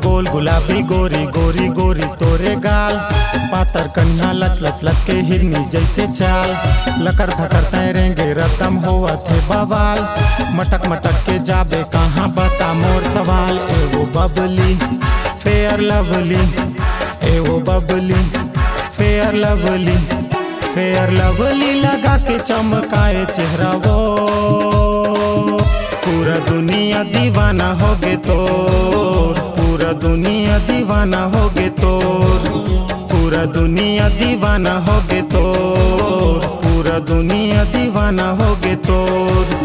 गोल गुलाबी गोरी गोरी गोरी तोरे गाल, पातर कन्या लच लच लच के हिरनी जैसे चाल, लकड़ धकड़ तैरेंगे रतम हुआ थे बवाल, मटक मटक के जाबे कहाँ बता मोर सवाल। ए वो बबली फेयर लवली, ए वो बबली फेयर लवली, फेयर लवली लगा के चमकाए चेहरा वो, पूरा दुनिया दीवाना होगे तोर, पूरा दुनिया दीवाना होगे तोर, पूरा दुनिया दीवाना होगे तोर, पूरा दुनिया दीवाना होगे तोर।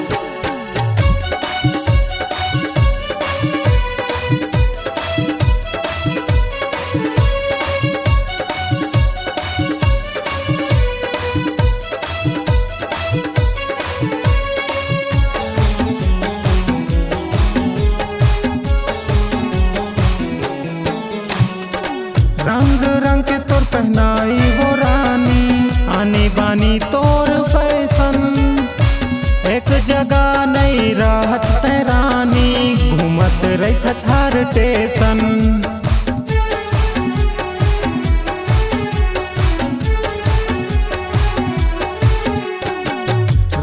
रंग रंग के तोर पहनाई वो रानी, आनी बानी तोर फैशन, एक जगह नहीं रहत रानी, घूमत रही हर स्टेशन।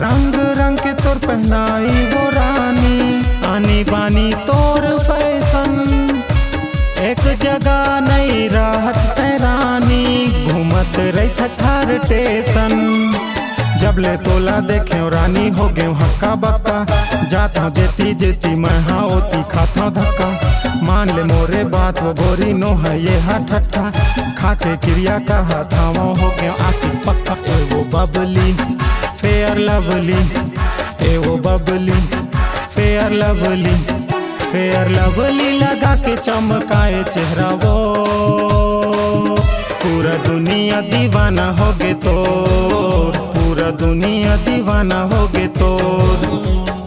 रंग रंग के तोर पहनाई वो रानी, आनी बानी तोर फैशन, एक जगह नहीं रहत रानी, घूमत रही हर स्टेशन। जब ले तोला देखे रानी हो गए हक्का बक्का, जाता जेती जेती मैं हाँ होती खाता धक्का, मान ले मोरे बात वो गोरी नो है ये ठट्ठा, खाके क्रिया कहा था वो हो गया आशिक पक्का। ए वो बबली फेयर लवली, ए वो बबली फेयर लवली, फेयर लवली लगा के चमकाए चेहरा वो, पूरा दुनिया दीवाना होगे तोर, पूरा दुनिया दीवाना होगे तोर,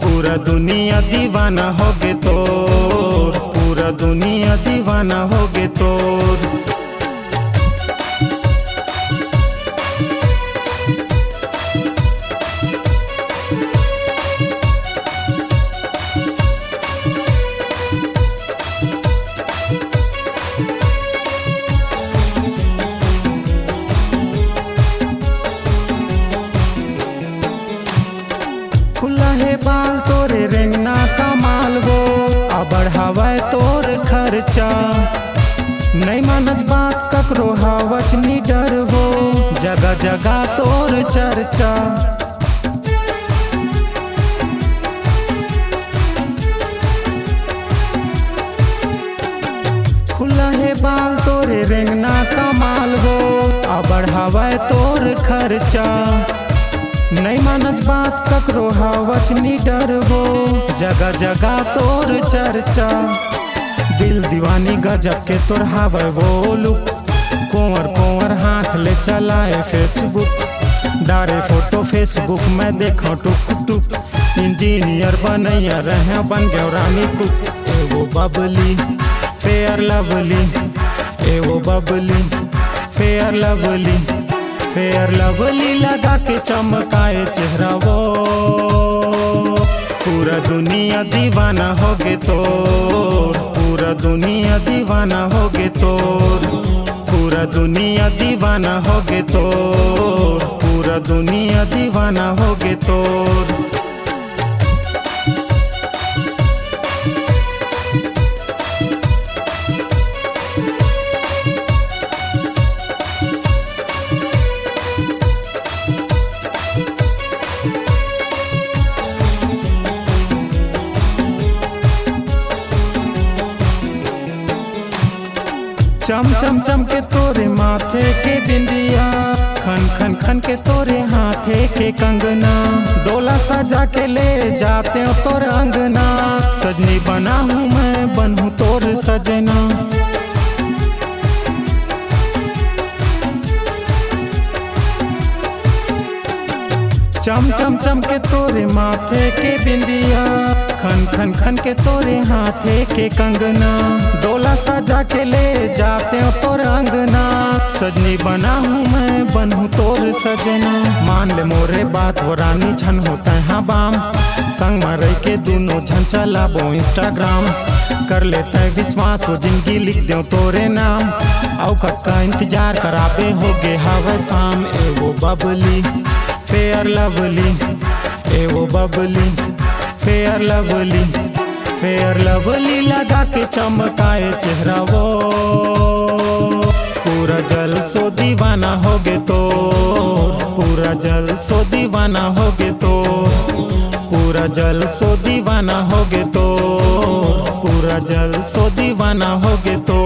पूरा दुनिया दीवाना होगे तोर, पूरा दुनिया दीवाना होगे तोर। खुला है बाल तोरे रेंगना कमाल वो, अब बढ़ावे तोर खर्चा, नहीं मानत बात ककरो हावच नी डर हो, जगह जगह तोर चर्चा। खुला है बाल तोरे रेंगना कमाल हो, अब बढ़ावे तोर खर्चा, नहीं मानत बात ककरो हावच नी डर हो, जगह जगह तोर चर्चा। दिल दीवानी गजब के तोर हावे वो लुक, कोवर कोवर हाथ ले चलाए फेसबुक, डारे फोटो फेसबुक में देखो टुक टुक, इंजीनियर बनैया रहे बन गयो रानी कुक। ए वो बबली फेयर लवली, ए वो बबली फेयर लवली, फेयर लवली लगा के चमकाए चेहरा वो, पूरा दुनिया दीवाना होगे तोर, पूरा दुनिया दीवाना होगे तोर, पूरा दुनिया दीवाना होगे तोर, पूरा दुनिया दीवाना होगे तोर। चम चम चम के तोरे माथे के बिंदिया, खन खन खन के तोरे हाथे के कंगना, डोला सजा के ले जाते हो तोर अंगना, सजनी बना हूँ मैं बनूँ तोर सजना। चम चम चम के तोरे माथे के बिंदिया, खन खन खन के तोरे हाथे के कंगना, डोला सजा के ले जाते हो तोर अंगना। सजनी बना हूँ मैं बनूँ तोर सजना, मान ले मोरे बात हो रानी छन होता है बाम। संग में रह के दोनों झन चलाबो इंस्टाग्राम, कर लेते है विश्वास हो जिंदगी लिख दो तोरे नाम। औकत का इंतजार कराबे होगे हवा शाम। एगो बबली फेयर लवली, एगो बबली फेयर लवली, फेयर लवली लगा के चमकाए चेहरा वो, पूरा जल सो दीवाना होगे तो, पूरा जल सो दीवाना होगे तो, पूरा जल सो दीवाना होगे तो, पूरा जल सो दीवाना होगे तो।